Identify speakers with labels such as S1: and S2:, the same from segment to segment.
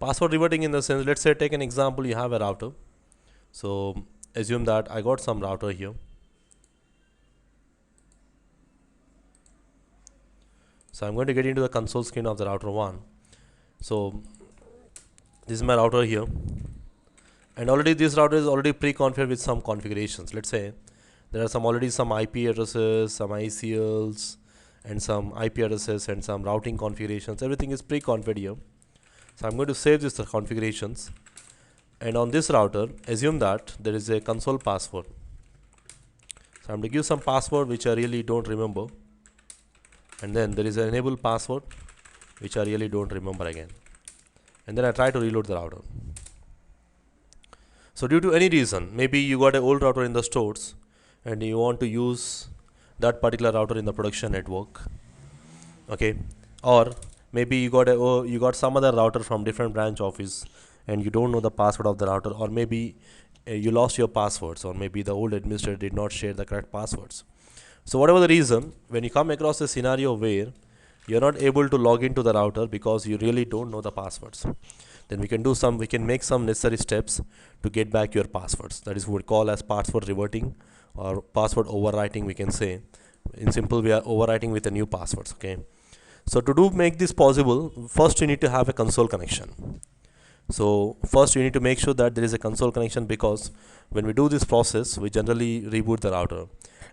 S1: Password reverting in the sense, let's say take an example, you have a router. So assume that I got some router here. So I'm going to get into the console screen of the router 1. So this is my router here, and already this router is already pre-configured with some configurations. Let's say there are already some IP addresses, some ICLs, and some IP addresses and some routing configurations. Everything is pre-configured here. So I'm going to save these configurations, and on this router assume that there is a console password. So I'm going to give some password which I really don't remember, and then there is an enable password which I really don't remember again, and then I try to reload the router. So due to any reason, maybe you got an old router in the stores and you want to use that particular router in the production network, okay, or maybe you got some other router from different branch office and you don't know the password of the router, or maybe you lost your passwords, or maybe the old administrator did not share the correct passwords. So whatever the reason, when you come across a scenario where you're not able to log into the router because you really don't know the passwords, then we can make some necessary steps to get back your passwords. That is what we call as password reverting or password overwriting, we can say. In simple, we are overwriting with the new passwords, okay. So to make this possible, first you need to have a console connection. So first you need to make sure that there is a console connection, because when we do this process, we generally reboot the router,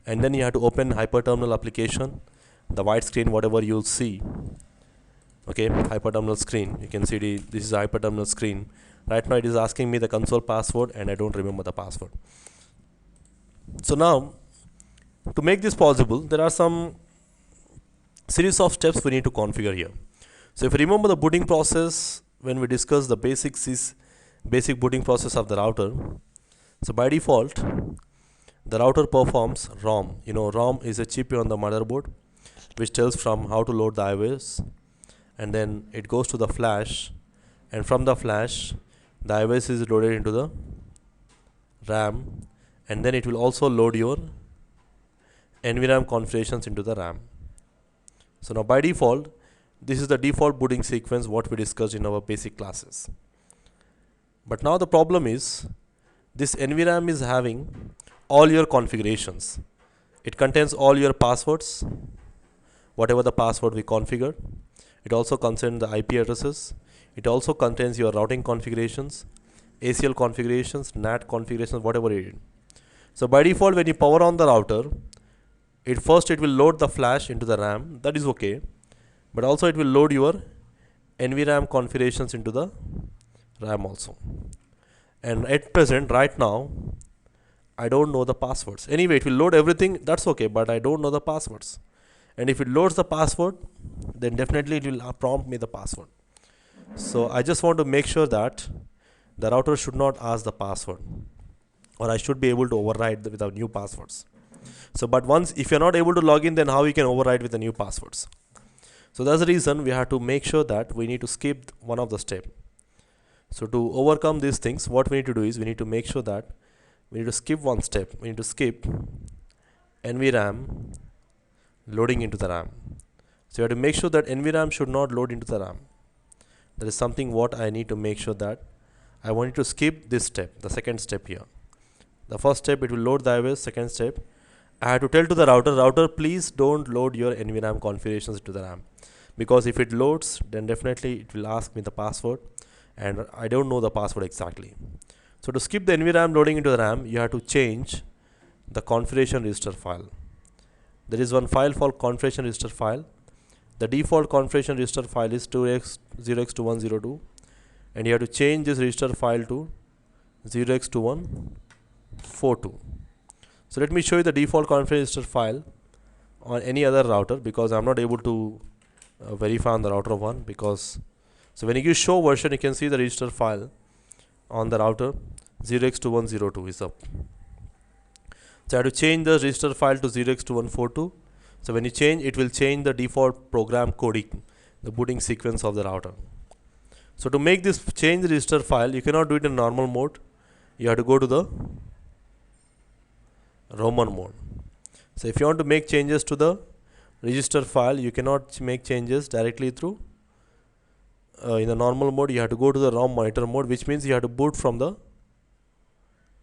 S1: and then you have to open hyperterminal application, the white screen, whatever you'll see, okay, hyperterminal screen. You can see this is a hyperterminal screen. Right now it is asking me the console password and I don't remember the password. So now to make this possible, there are some series of steps we need to configure here. So if you remember the booting process, when we discuss the basic booting process of the router, so by default the router performs ROM. ROM is a chip on the motherboard which tells from how to load the iOS, and then it goes to the flash, and from the flash the iOS is loaded into the RAM, and then it will also load your NVRAM configurations into the RAM. So now by default, this is the default booting sequence what we discussed in our basic classes. But now the problem is, this NVRAM is having all your configurations. It contains all your passwords, whatever the password we configured. It also contains the IP addresses. It also contains your routing configurations, ACL configurations, NAT configurations, whatever it is. So by default, when you power on the router, it will load the flash into the RAM. That is okay. But also it will load your NVRAM configurations into the RAM also. And at present, right now, I don't know the passwords. Anyway, it will load everything. That's okay. But I don't know the passwords. And if it loads the password, then definitely it will prompt me the password. So I just want to make sure that the router should not ask the password, or I should be able to override with the new passwords. So but if you're not able to log in, then how you can override with the new passwords? So that's the reason we have to make sure that we need to skip one of the steps. So to overcome these things, what we need to do is we need to make sure that we need to skip one step. We need to skip NVRAM loading into the RAM. So you have to make sure that NVRAM should not load into the RAM. That is something what I need to make sure that I want you to skip this step, the second step here. The first step, it will load the iOS. Second step, I have to tell to the router, please don't load your NVRAM configurations to the RAM, because if it loads, then definitely it will ask me the password, and I don't know the password exactly. So to skip the NVRAM loading into the RAM, you have to change the configuration register file. There is one file called configuration register file. The default configuration register file is 0x2102, and you have to change this register file to 0x2142. So let me show you the default configuration register file on any other router, because I'm not able to verify on the router one. Because so when you use show version, you can see the register file on the router 0x2102 is up. So I have to change the register file to 0x2142. So when you change, it will change the default program coding, the booting sequence of the router. So to make this change the register file, you cannot do it in normal mode. You have to go to the ROMMON mode. So if you want to make changes to the register file, you cannot make changes directly through in the normal mode, you have to go to the ROM monitor mode, which means you have to boot from the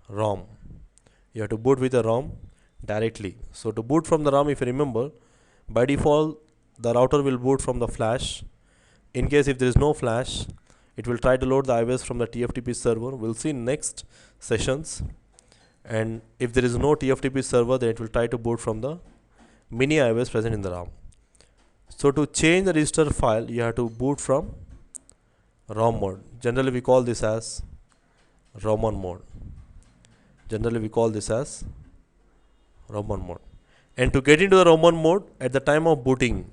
S1: ROM. You have to boot with the ROM directly. So to boot from the ROM, if you remember, by default the router will boot from the flash. In case if there is no flash, it will try to load the IOS from the TFTP server. We'll see in next sessions. And if there is no TFTP server, then it will try to boot from the mini IOS present in the ROM. So to change the register file, you have to boot from ROM mode. Generally we call this as ROMMON mode. Generally we call this as ROMMON mode. And to get into the ROMMON mode, at the time of booting,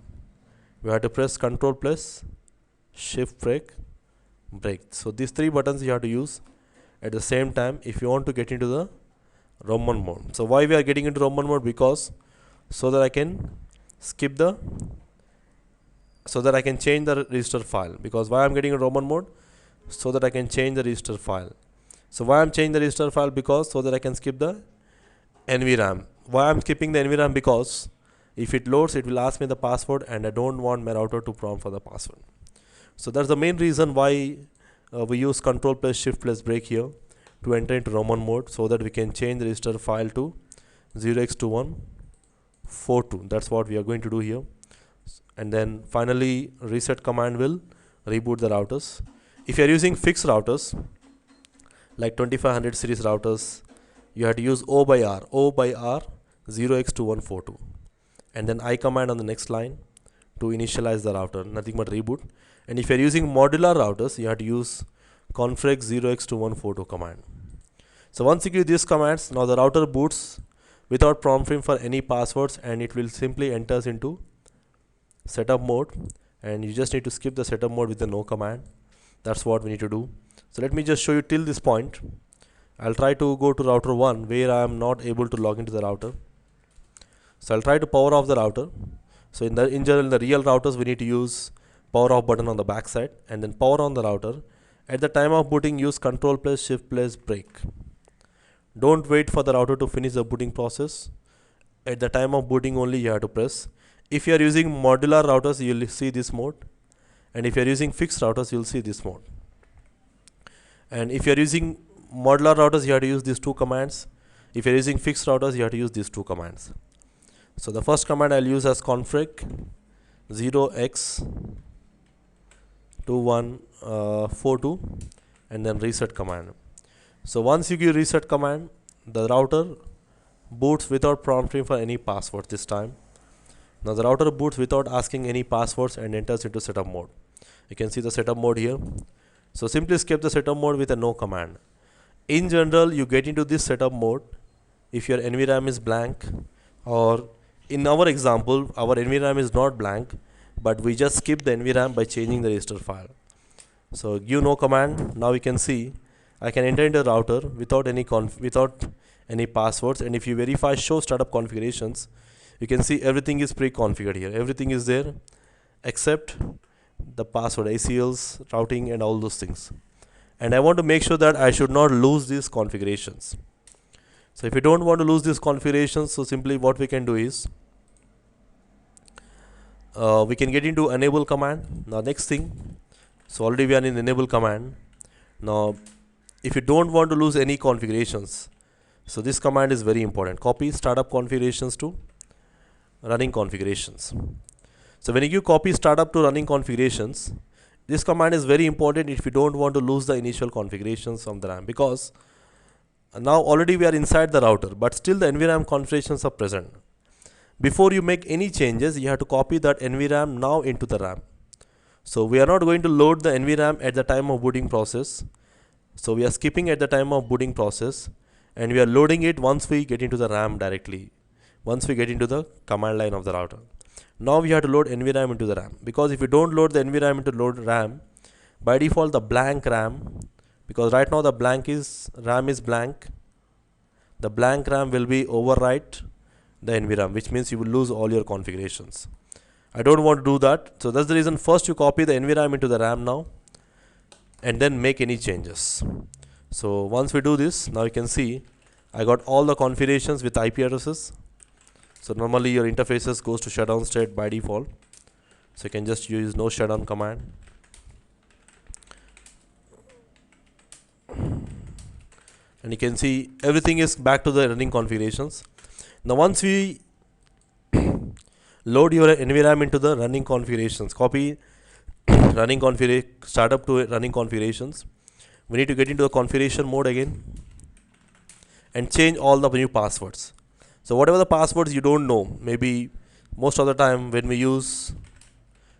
S1: we have to press Control plus Shift break. So these three buttons you have to use at the same time if you want to get into the ROMMON mode. So why we are getting into ROMMON mode? Because so that I can skip the change the register file. Because why I'm getting in ROMMON mode? So that I can change the register file. So why I'm changing the register file? Because so that I can skip the NVRAM. Why I'm skipping the NVRAM? Because if it loads, it will ask me the password, and I don't want my router to prompt for the password. So that's the main reason why we use Control plus Shift plus break here to enter into ROMMON mode, so that we can change the register file to 0x2142. That's what we are going to do here. And then finally reset command will reboot the routers. If you are using fixed routers like 2500 series routers, you have to use O by R 0x2142, and then I command on the next line to initialize the router, nothing but reboot. And if you are using modular routers, you have to use config 0x2142 command. So once you give these commands, now the router boots without prompting for any passwords, and it will simply enters into setup mode, and you just need to skip the setup mode with the no command. That's what we need to do. So let me just show you till this point. I'll try to go to router 1 where I am not able to log into the router. So I'll try to power off the router. So in general, in the real routers, we need to use power off button on the back side, and then power on the router. At the time of booting, use Control plus Shift plus break. Don't wait for the router to finish the booting process. At the time of booting only you have to press. If you are using modular routers, you will see this mode, and if you are using fixed routers, you will see this mode. And if you are using modular routers, you have to use these two commands. If you are using fixed routers, you have to use these two commands. So the first command I'll use as config 0x2142 and then reset command. So once you give reset command, the router boots without prompting for any password this time. Now the router boots without asking any passwords and enters into setup mode. You can see the setup mode here. So simply skip the setup mode with a no command. In general, you get into this setup mode if your NVRAM is blank, or in our example, our NVRAM is not blank, but we just skip the NVRAM by changing the register file. So give no command. Now you can see I can enter into the router without any passwords, and if you verify show startup configurations, you can see everything is pre-configured here. Everything is there except the password, ACLs, routing, and all those things. And I want to make sure that I should not lose these configurations. So if you don't want to lose these configurations, so simply what we can do is we can get into enable command. Now next thing, so already we are in enable command. Now if you don't want to lose any configurations, so this command is very important. Copy startup configurations to running configurations. So when you give copy startup to running configurations, this command is very important if you don't want to lose the initial configurations from the RAM, because now already we are inside the router, but still the NVRAM configurations are present. Before you make any changes, you have to copy that NVRAM now into the RAM. So we are not going to load the NVRAM at the time of booting process. So we are skipping at the time of booting process, and we are loading it once we get into the RAM directly, once we get into the command line of the router. Now we have to load NVRAM into the RAM, because if you don't load the NVRAM into load RAM, by default the blank RAM, because right now the RAM is blank, the blank RAM will be overwrite the NVRAM, which means you will lose all your configurations. I don't want to do that. So that's the reason first you copy the NVRAM into the RAM now, and then make any changes. So once we do this, now you can see I got all the configurations with IP addresses. So normally your interfaces goes to shutdown state by default. So you can just use no shutdown command. and you can see everything is back to the running configurations. Now once we load your environment to the running configurations, copy running startup to running configurations, we need to get into the configuration mode again and change all the new passwords. So whatever the passwords you don't know, maybe most of the time when we use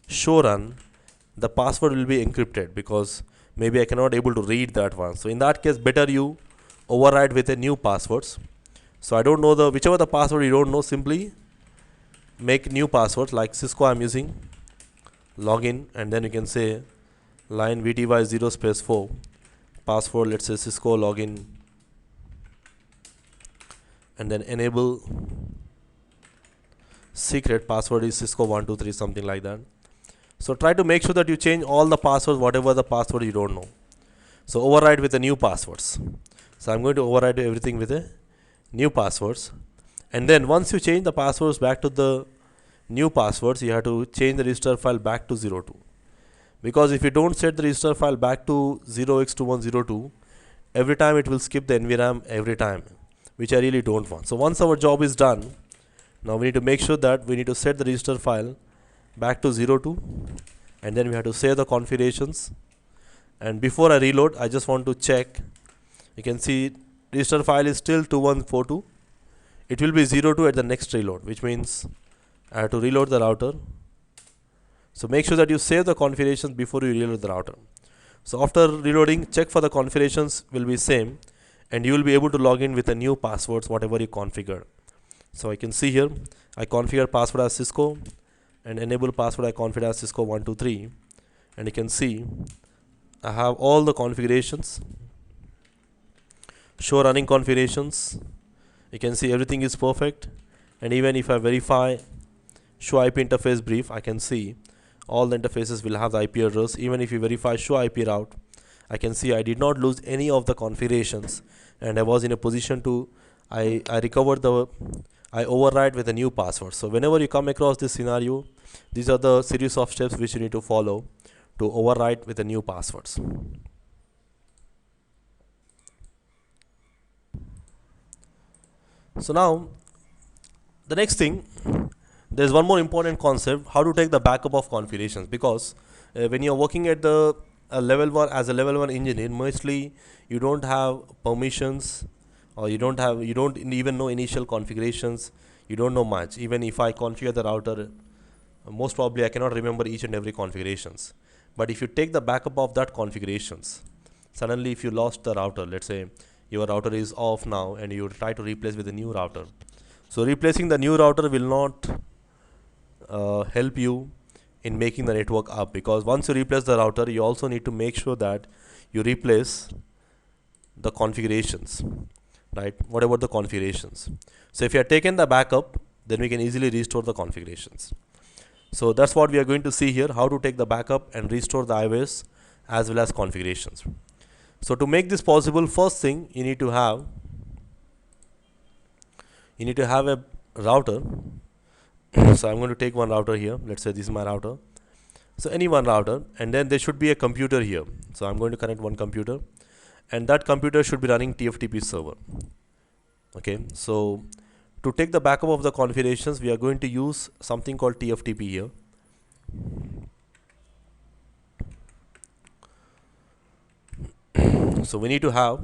S1: show run, the password will be encrypted because maybe I cannot able to read that one. So in that case, better you override with a new passwords. So I don't know the whichever the password you don't know, simply make new passwords. Like Cisco I'm using, login, and then you can say line vty 0 space 4 password, let's say Cisco login, and then enable secret password is Cisco 123, something like that. So try to make sure that you change all the passwords, whatever the password you don't know. So override with the new passwords. So I'm going to override everything with a new passwords. And then once you change the passwords back to the new passwords, you have to change the register file back to 02. Because if you don't set the register file back to 0x2102, every time it will skip the NVRAM every time, which I really don't want. So once our job is done, now we need to make sure that we need to set the register file back to 02, and then we have to save the configurations. And before I reload, I just want to check. You can see register file is still 2142. It will be 02 at the next reload, which means I have to reload the router. So make sure that you save the configurations before you reload the router. So after reloading, check for the configurations will be same, and you will be able to log in with the new passwords whatever you configured. So I can see here I configured password as Cisco, and enable password I configured as Cisco 123, and you can see I have all the configurations. Show running configurations, you can see everything is perfect. And even if I verify show IP interface brief, I can see all the interfaces will have the IP address. Even if you verify show IP route, I can see I did not lose any of the configurations, and I was in a position to I override with a new password. So whenever you come across this scenario, these are the series of steps which you need to follow to override with the new passwords. So now the next thing, there's one more important concept, how to take the backup of configurations. Because when you're working at the level 1 as a level 1 engineer, mostly you don't have permissions, or you don't even know initial configurations, you don't know much. Even if I configure the router, most probably I cannot remember each and every configurations. But if you take the backup of that configurations, suddenly if you lost the router, let's say your router is off now and you try to replace with a new router, so replacing the new router will not help you in making the network up. Because once you replace the router, you also need to make sure that you replace the configurations, right? What about the configurations? So if you have taken the backup, then we can easily restore the configurations. So that's what we are going to see here, how to take the backup and restore the iOS as well as configurations. So to make this possible, first thing you need to have a router. So I'm going to take one router here, let's say this is my router. So any one router, and then there should be a computer here. So I'm going to connect one computer, and that computer should be running TFTP server. Okay, so to take the backup of the configurations, we are going to use something called TFTP here. So we need to have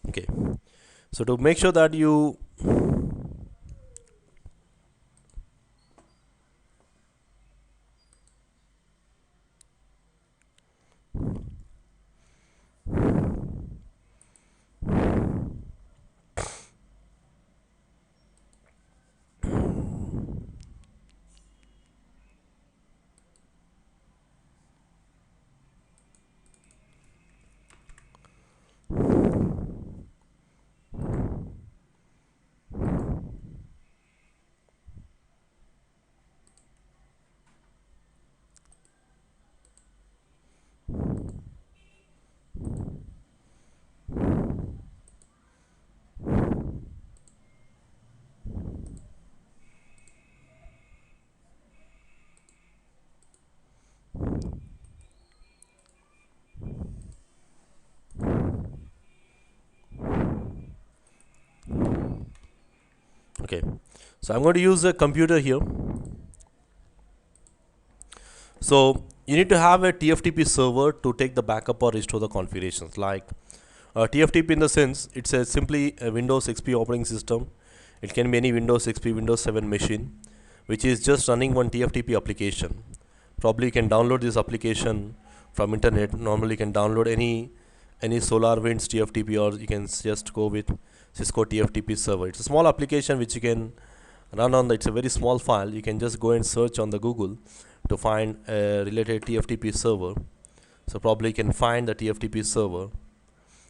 S1: okay. So to make sure that you Okay, so I'm going to use a computer here. So you need to have a TFTP server to take the backup or restore the configurations. Like TFTP in the sense, it's a simply a Windows XP operating system. It can be any Windows XP, Windows 7 machine, which is just running one TFTP application. Probably you can download this application from internet. Normally you can download any SolarWinds TFTP, or you can just go with Cisco TFTP server. It's a small application which you can run on it's a very small file. You can just go and search on the Google to find a related TFTP server. So probably you can find the TFTP server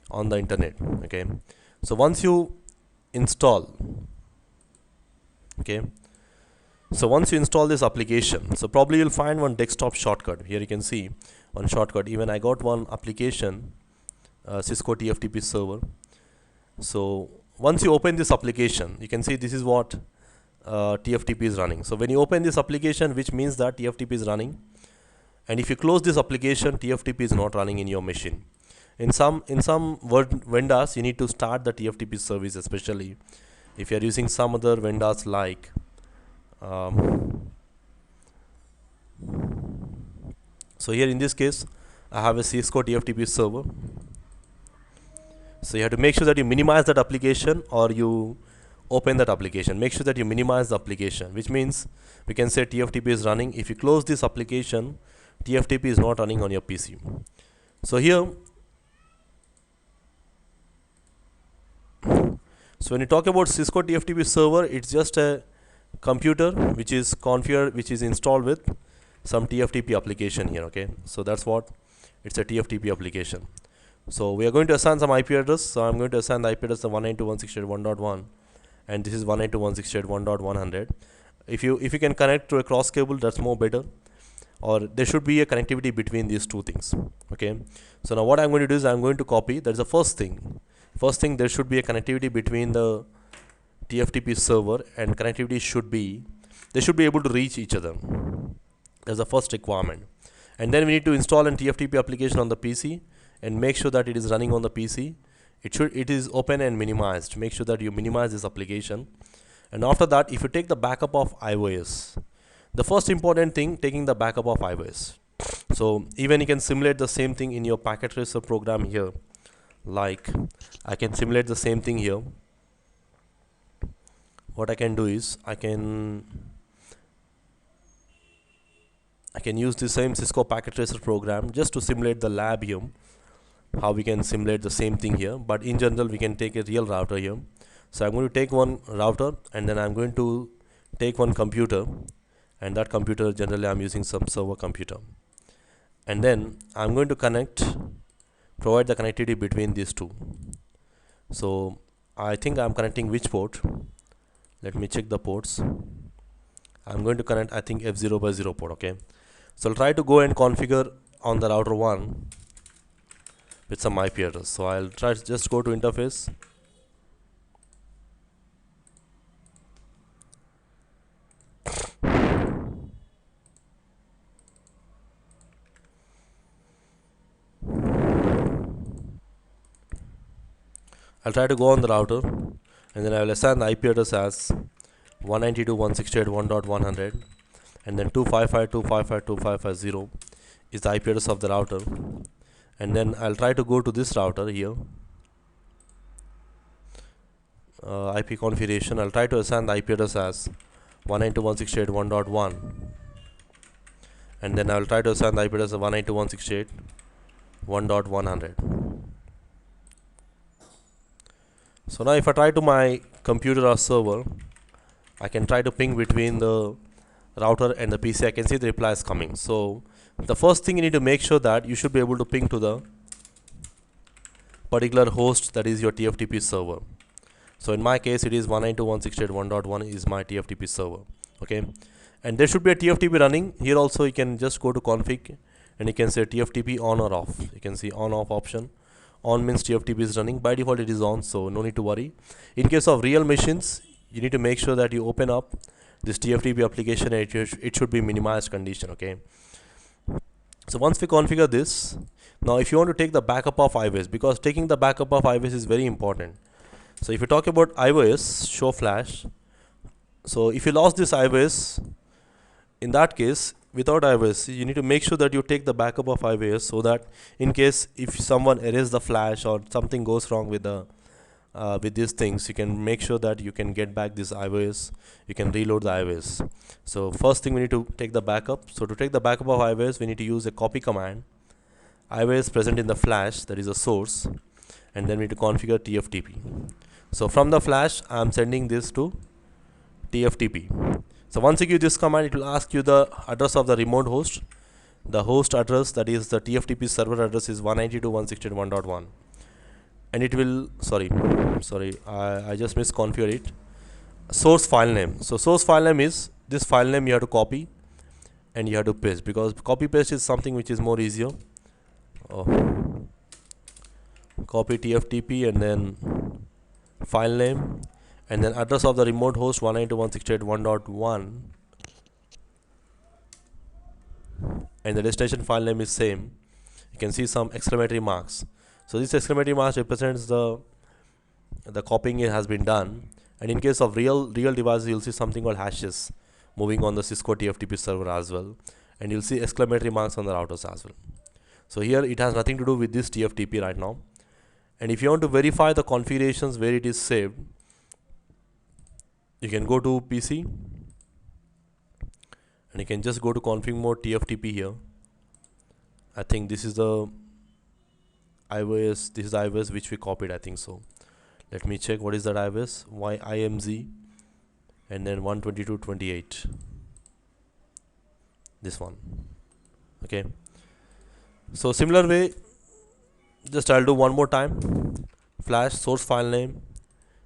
S1: on the internet. Okay, so once you install, okay, so once you install this application, so probably you'll find one desktop shortcut. Here you can see one shortcut. Even I got one application, Cisco TFTP server. So once you open this application, you can see this is what TFTP is running. So when you open this application, which means that TFTP is running, and if you close this application, TFTP is not running in your machine. In some vendors, you need to start the TFTP service, especially if you are using some other vendors like so here in this case I have a Cisco TFTP server. So you have to make sure that you minimize that application, or you open that application. Make sure that you minimize the application, which means we can say TFTP is running. If you close this application, TFTP is not running on your PC. So here, so when you talk about Cisco TFTP server, it's just a computer which is configured, which is installed with some TFTP application here. Okay, so that's what it's a TFTP application. So we are going to assign some IP address. So I'm going to assign the IP address of 192.168.1.1, and this is 192.168.1.100. If you can connect to a cross cable, that's more better, or there should be a connectivity between these two things. Okay, so now what I'm going to do is I'm going to copy. That's the first thing. First thing, there should be a connectivity between the TFTP server, and connectivity should be, they should be able to reach each other. That's the first requirement. And then we need to install an TFTP application on the PC and make sure that it is running on the PC. It is open and minimized. Make sure that you minimize this application. And after that, if you take the backup of iOS, the first important thing, taking the backup of iOS. So even you can simulate the same thing in your packet tracer program here. Like I can simulate the same thing here. What I can do is I can use the same Cisco packet tracer program just to simulate the lab here, how we can simulate the same thing here, but in general we can take a real router here. So I'm going to take one router, and then I'm going to take one computer, and that computer generally I'm using some server computer, and then I'm going to provide the connectivity between these two. So I think I'm connecting which port. Let me check the ports. I'm going to connect, I think, F0/0 port. Okay, so I'll try to go and configure on the router 1 with some IP address. So I'll try to just go to interface. I'll try to go on the router, and then I will assign the IP address as 192.168.1.100, and then 255.255.255.0 is the IP address of the router. And then I'll try to go to this router here, IP configuration. I'll try to assign the IP address as 192.168.1.1, and then I'll try to assign the IP address of 192.168.1.100. So now if I try to my computer or server, I can try to ping between the router and the PC. I can see the reply is coming. So the first thing you need to make sure that you should be able to ping to the particular host, that is your TFTP server. So in my case, it is 192.168.1.1 is my TFTP server. Okay, and there should be a TFTP running. Here also you can just go to config, and you can say TFTP on or off. You can see on off option. On means TFTP is running. By default it is on, so no need to worry. In case of real machines, you need to make sure that you open up this TFTP application, and it should be minimized condition. Okay, so once we configure this, now if you want to take the backup of iOS, because taking the backup of iOS is very important. So if you talk about iOS show flash, So if you lost this iOS, in that case, without iOS, you need to make sure that you take the backup of iOS, so that in case if someone erases the flash or something goes wrong with the with these things, you can make sure that you can get back this iOS, you can reload the iOS. So first thing, we need to take the backup. So to take the backup of iOS, we need to use a copy command. iOS present in the flash, that is a source, and then we need to configure TFTP. So from the flash, I am sending this to TFTP. So once you give this command, it will ask you the address of the remote host. The host address, that is the TFTP server address, is 192.168.1.1. And it will, sorry, I just misconfigured it. Source file name. So source file name is this file name. You have to copy and you have to paste, because copy paste is something which is more easier. Copy TFTP and then file name and then address of the remote host 192.168.1.1, and the destination file name is same. You can see some exclamatory marks. So this exclamatory mark represents the copying has been done. And in case of real devices, you'll see something called hashes moving on the Cisco TFTP server as well, and you'll see exclamatory marks on the routers as well. So here it has nothing to do with this TFTP right now. And if you want to verify the configurations where it is saved, you can go to PC and you can just go to config mode TFTP here. I think this is the iOS, this is the iOS which we copied, I think so. Let me check what is that iOS, YIMZ and then 122.28, this one. Okay, so similar way, just I'll do one more time. Flash source file name,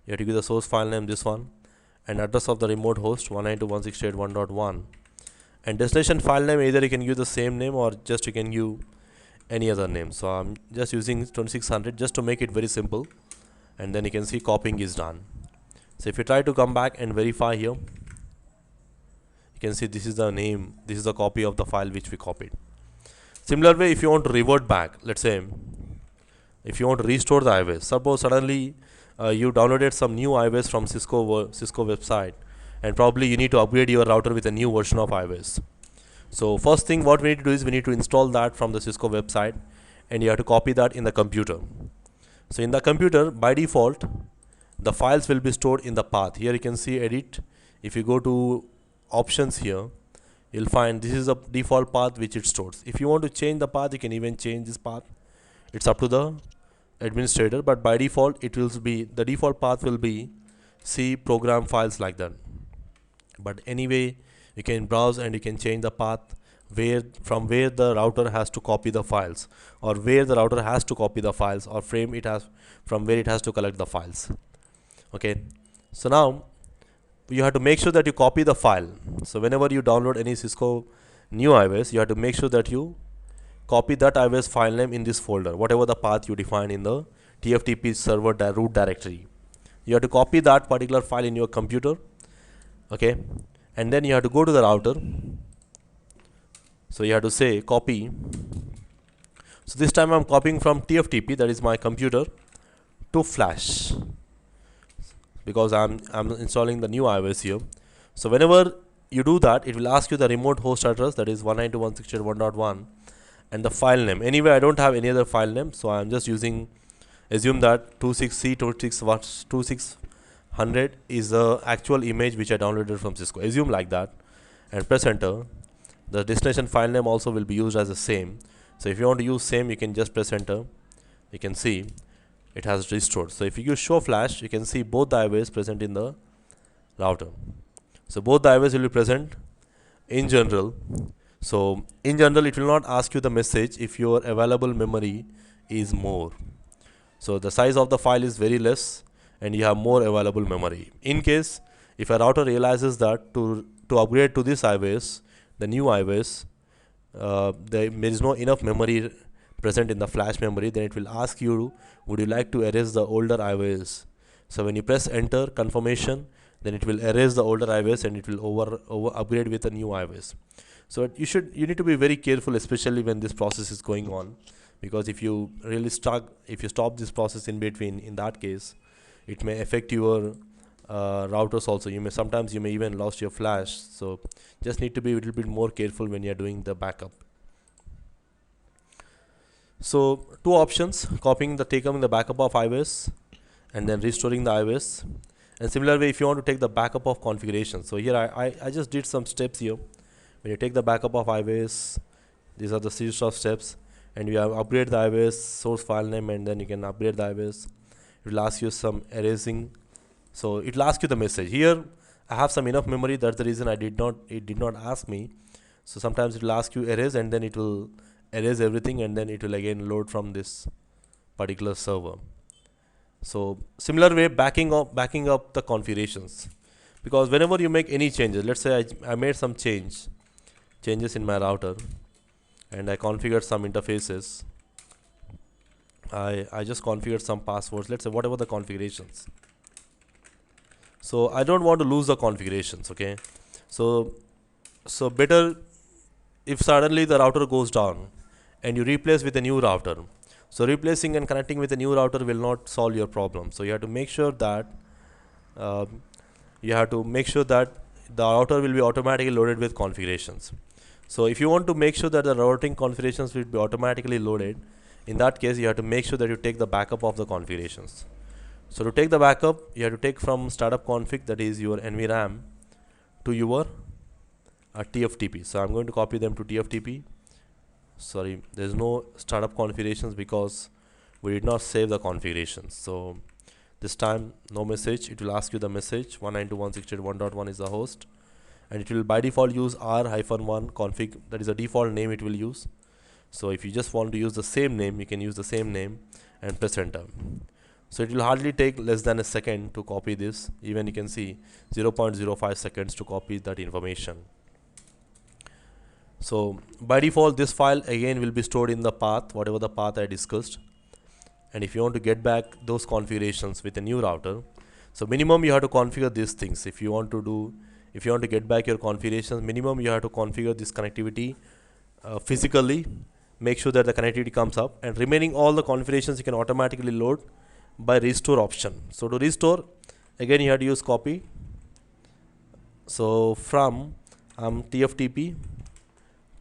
S1: you have to give the source file name, this one, and address of the remote host 192.168.1.1, and destination file name, either you can use the same name or just you can use any other name. So I'm just using 2600 just to make it very simple, and then you can see copying is done. So if you try to come back and verify here, you can see this is the name, this is the copy of the file which we copied. Similar way, if you want to revert back, let's say if you want to restore the iOS, suppose suddenly you downloaded some new iOS from Cisco website, and probably you need to upgrade your router with a new version of iOS. So first thing what we need to do is we need to install that from the Cisco website, and you have to copy that in the computer. So in the computer, by default, the files will be stored in the path. Here you can see edit. If you go to options here, you'll find this is a default path which it stores. If you want to change the path, you can even change this path. It's up to the administrator, but by default it will be, the default path will be C program files, like that. But anyway, you can browse and you can change the path from where the router has to copy the files, or where the router has to copy the files, or frame it has from where it has to collect the files. Okay, so now you have to make sure that you copy the file. So whenever you download any Cisco new iOS, you have to make sure that you copy that iOS file name in this folder, whatever the path you define in the TFTP server root directory. You have to copy that particular file in your computer. Okay, and then you have to go to the router. So you have to say copy. So this time I'm copying from TFTP, that is my computer, to flash, because I'm installing the new iOS here. So whenever you do that, it will ask you the remote host address, that is 192.168.1.1, and the file name. Anyway, I don't have any other file name, so I'm just using, assume that 2600 is the actual image which I downloaded from Cisco. Assume like that and press enter. The destination file name also will be used as the same. So if you want to use same, you can just press enter. You can see it has restored. So if you use show flash, you can see both the iOS present in the router. So both the iOS will be present in general. So in general, it will not ask you the message if your available memory is more. So the size of the file is very less and you have more available memory. In case if a router realizes that to upgrade to this iOS, the new iOS, there is no enough memory present in the flash memory, then it will ask you, would you like to erase the older iOS? So when you press enter confirmation, then it will erase the older iOS and it will over upgrade with a new iOS. So you need to be very careful, especially when this process is going on, because if you really stop this process in between, in that case it may affect your routers also. Sometimes you may even lost your flash, so just need to be a little bit more careful when you're doing the backup. So two options: taking the backup of iOS and then restoring the iOS. And similar way, if you want to take the backup of configuration, so here I just did some steps here. When you take the backup of iOS, these are the series of steps, and you have upgrade the iOS source file name, and then you can upgrade the iOS. It will ask you some erasing, so it will ask you the message. Here I have some enough memory, that's the reason it did not ask me. So sometimes it will ask you erase, and then it will erase everything, and then it will again load from this particular server. So similar way, backing up the configurations, because whenever you make any changes, let's say I made some changes in my router, and I configured some interfaces. I just configured some passwords, let's say whatever the configurations. So I don't want to lose the configurations, okay? So better if suddenly the router goes down and you replace with a new router. So replacing and connecting with a new router will not solve your problem. So you have to make sure that the router will be automatically loaded with configurations. So if you want to make sure that the routing configurations will be automatically loaded, in that case you have to make sure that you take the backup of the configurations. So to take the backup, you have to take from startup config, that is your NVRAM, to your TFTP. So I'm going to copy them to TFTP. Sorry, there's no startup configurations because we did not save the configurations. So this time no message, it will ask you the message 192.168.1.1 is the host, and it will by default use r-1 config, that is the default name it will use. So if you just want to use the same name, you can use the same name and press enter. So it will hardly take less than a second to copy this. Even you can see 0.05 seconds to copy that information. So by default this file again will be stored in the path, whatever the path I discussed. And if you want to get back those configurations with a new router, so minimum you have to configure these things. If you want to get back your configurations, minimum you have to configure this connectivity physically, make sure that the connectivity comes up, and remaining all the configurations you can automatically load by restore option. So to restore, again you have to use copy. So from TFTP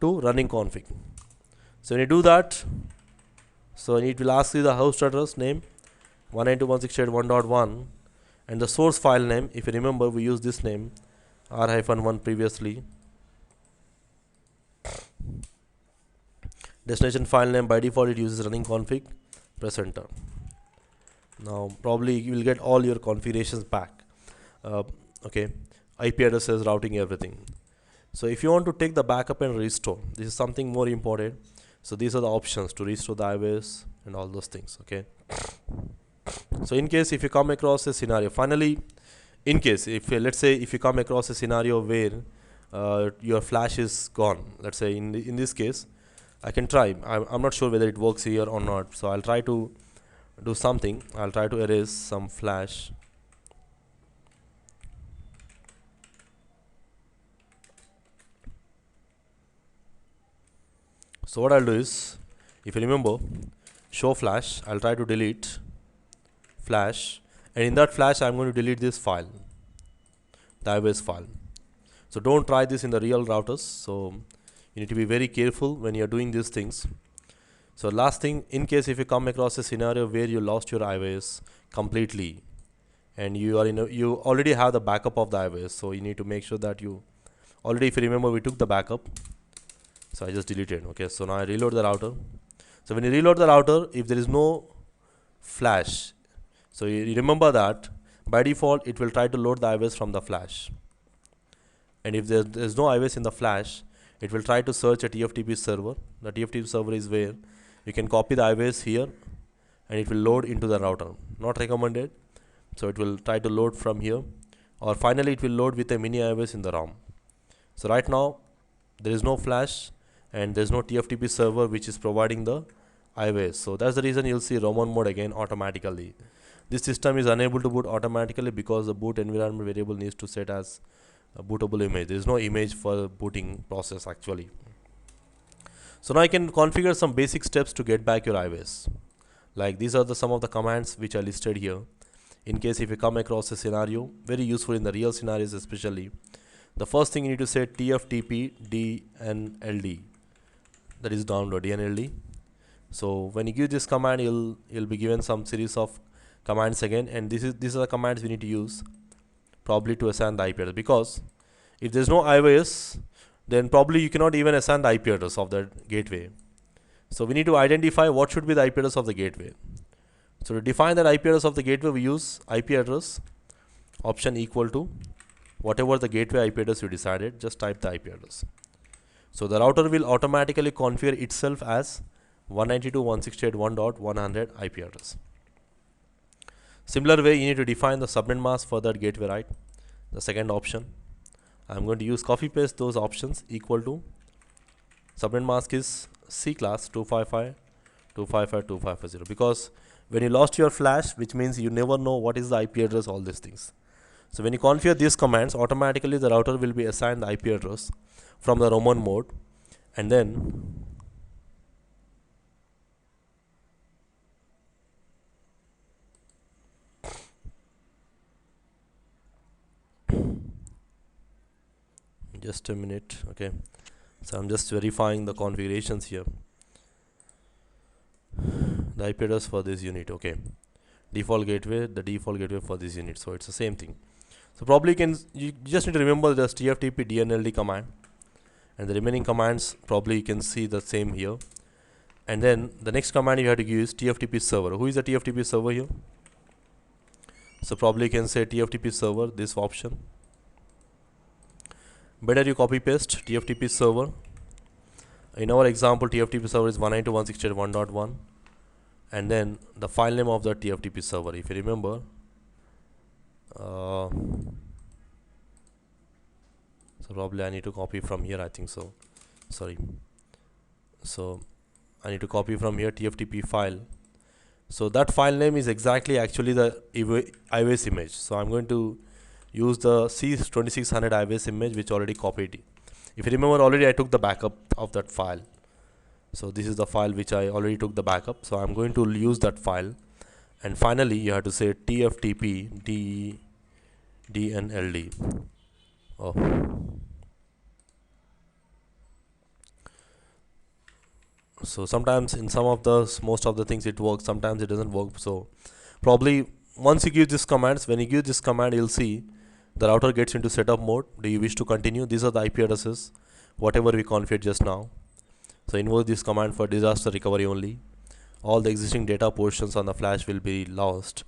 S1: to running config. So when you do that, so it will ask you the host address name 192.168.1.1 and the source file name. If you remember, we used this name r-1 previously. Destination file name, by default it uses running config. Press enter. Now probably you will get all your configurations back. Okay, IP addresses, routing, everything. So if you want to take the backup and restore, this is something more important. So these are the options to restore the iOS and all those things. Okay. So in case if you come across a scenario, finally, in case if let's say if you come across a scenario where your flash is gone, let's say in this case, I can try. I'm not sure whether it works here or not. So I'll try to do something. I'll try to erase some flash. So what I'll do is, if you remember, show flash, I'll try to delete flash, and in that flash I'm going to delete this file, the iOS file. So don't try this in the real routers. So you need to be very careful when you're doing these things. So last thing, in case if you come across a scenario where you lost your iOS completely, and you already have the backup of the iOS, so you need to make sure that you already, if you remember, we took the backup. So I just deleted. Okay, so now I reload the router. So when you reload the router, if there is no flash, so you remember that by default it will try to load the iOS from the flash, and if there is no iOS in the flash, it will try to search a TFTP server. The TFTP server is where you can copy the iOS here, and it will load into the router. Not recommended. So it will try to load from here, or finally it will load with a mini iOS in the ROM. So right now there is no flash and there is no TFTP server which is providing the iOS. So that's the reason you'll see ROMMON mode again automatically. This system is unable to boot automatically because the boot environment variable needs to set as a bootable image. There is no image for booting process actually. So now I can configure some basic steps to get back your iOS. Like these are some of the commands which I listed here. in case if you come across a scenario, very useful in the real scenarios especially. The first thing you need to say TFTP DNLD, that is download DNLD. So when you give this command, you'll be given some series of commands again, and these are the commands we need to use probably to assign the IP address, because if there's no IOS, then probably you cannot even assign the IP address of that gateway. So we need to identify what should be the IP address of the gateway. So to define that IP address of the gateway, we use IP address option equal to whatever the gateway IP address you decided, just type the IP address. So the router will automatically configure itself as 192.168.1.100 IP address. Similar way, you need to define the subnet mask for that gateway, right? The second option. I'm going to use copy paste those options equal to subnet mask is C class 255.255.255.0, because when you lost your flash, which means you never know what is the IP address, all these things. So when you configure these commands, automatically the router will be assigned the IP address from the ROMMON mode, and then just a minute. Okay, so I'm just verifying the configurations here. The IP address for this unit, okay, default gateway, the default gateway for this unit, so it's the same thing. So probably you just need to remember this TFTP DNLD command, and the remaining commands probably you can see the same here. And then the next command you have to use TFTP server. Who is the TFTP server here? So probably you can say TFTP server, this option. Better you copy paste TFTP server. In our example, TFTP server is 192.168.1.1, and then the file name of the TFTP server, if you remember, so probably I need to copy from here, I think so, sorry. So I need to copy from here TFTP file. So that file name is exactly actually the iOS image. So I'm going to use the C2600 iOS image which already copied. If you remember, already I took the backup of that file. So this is the file which I already took the backup. So I'm going to use that file. And finally you have to say TFTP DNLD. Oh. So sometimes in some of the most of the things it works, sometimes it doesn't work. So probably once you give these commands, when you give this command, you'll see the router gets into setup mode. Do you wish to continue? These are the IP addresses, whatever we configured just now. So invoke this command for disaster recovery only. All the existing data portions on the flash will be lost.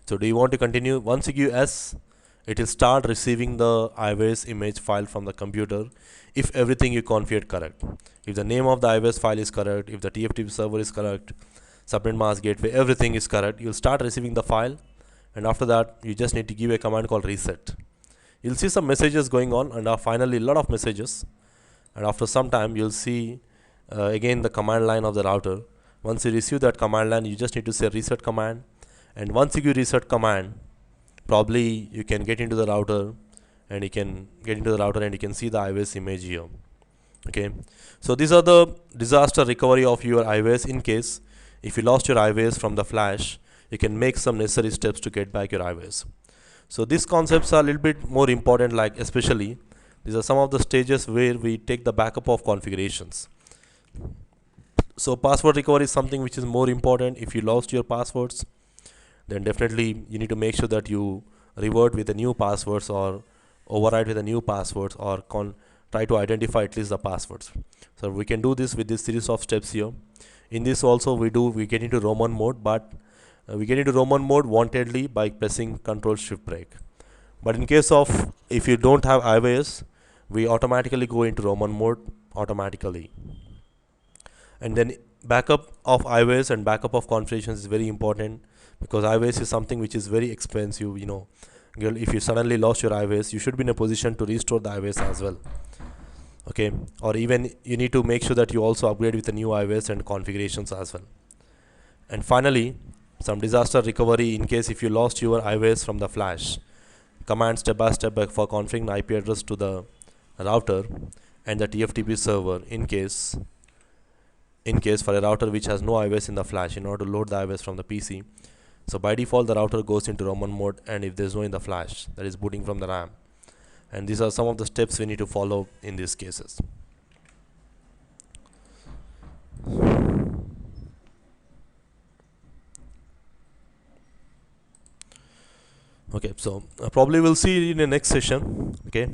S1: So do you want to continue? Once you give S, it will start receiving the iOS image file from the computer if everything you configured correct. If the name of the iOS file is correct, if the TFTP server is correct, subnet mask gateway, everything is correct, you'll start receiving the file, and after that you just need to give a command called reset. You'll see some messages going on, and finally a lot of messages, and after some time you'll see again the command line of the router. Once you receive that command line, you just need to say reset command, and once you give reset command, probably you can get into the router, and you can see the iOS image here. Okay, so these are the disaster recovery of your iOS. In case if you lost your iOS from the flash, you can make some necessary steps to get back your iOS. So these concepts are a little bit more important, like especially these are some of the stages where we take the backup of configurations. So password recovery is something which is more important. If you lost your passwords, then definitely you need to make sure that you revert with the new passwords or override with the new passwords, or try to identify at least the passwords. So we can do this with this series of steps here. In this also we get into ROMMON mode, but we get into ROMMON mode wantedly by pressing Ctrl Shift break. But in case of if you don't have iOS, we automatically go into ROMMON mode automatically. And then backup of iOS and backup of configurations is very important, because iOS is something which is very expensive. You know, if you suddenly lost your iOS, you should be in a position to restore the iOS as well. Okay, or even you need to make sure that you also upgrade with the new iOS and configurations as well. And finally, some disaster recovery in case if you lost your iOS from the flash. Command step by step for configuring IP address to the router and the TFTP server in case for a router which has no iOS in the flash, in order to load the iOS from the PC. So by default the router goes into ROMMON mode, and if there's no in the flash, that is booting from the RAM. And these are some of the steps we need to follow in these cases. Okay, so probably we'll see in the next session. Okay,